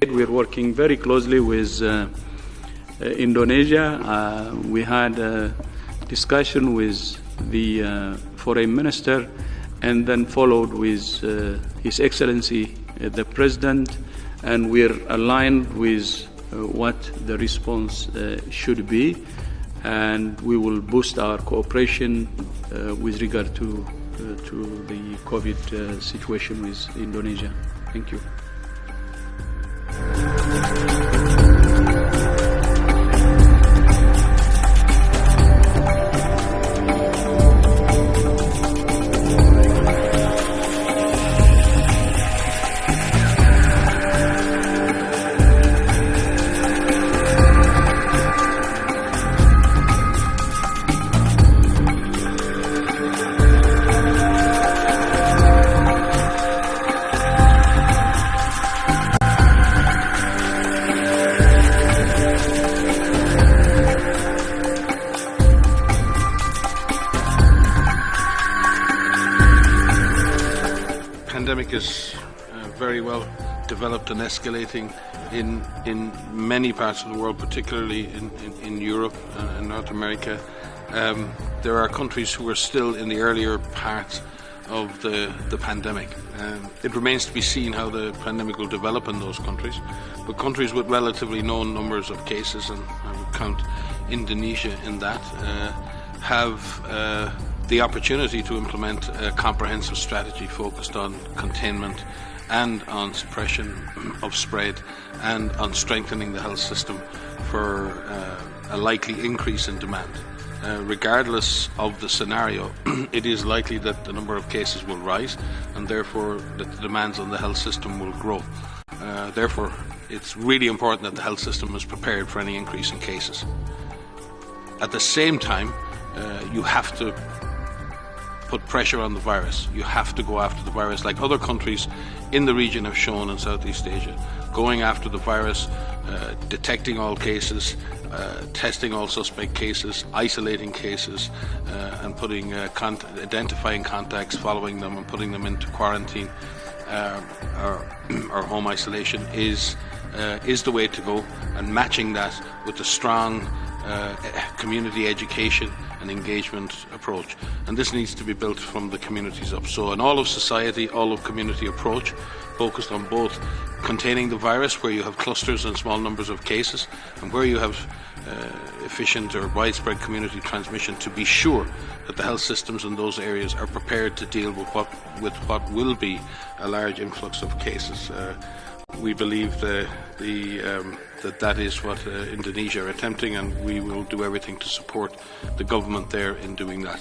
We're working very closely with Indonesia. We had a discussion with the foreign minister and then followed with His Excellency the President, and we're aligned with what the response should be, and we will boost our cooperation with regard to the COVID situation with Indonesia. Thank you. Pandemic is very well developed and escalating in many parts of the world, particularly in Europe and North America. There are countries who are still in the earlier part of the pandemic. It remains to be seen how the pandemic will develop in those countries, but countries with relatively known numbers of cases, and I would count Indonesia in that, have the opportunity to implement a comprehensive strategy focused on containment and on suppression of spread and on strengthening the health system for a likely increase in demand. Regardless of the scenario, it is likely that the number of cases will rise, and therefore that the demands on the health system will grow. Therefore, it's really important that the health system is prepared for any increase in cases. At the same time, you have to put pressure on the virus. You have to go after the virus, like other countries in the region have shown in Southeast Asia. Going after the virus, detecting all cases, testing all suspect cases, isolating cases, and identifying contacts, following them and putting them into quarantine or home isolation is the way to go, and matching that with a strong community education and engagement approach. And this needs to be built from the communities up. So an all-of-society, all-of-community approach focused on both containing the virus where you have clusters and small numbers of cases, and where you have efficient or widespread community transmission, to be sure that the health systems in those areas are prepared to deal with what will be a large influx of cases. We believe that is what Indonesia are attempting, and we will do everything to support the government there in doing that.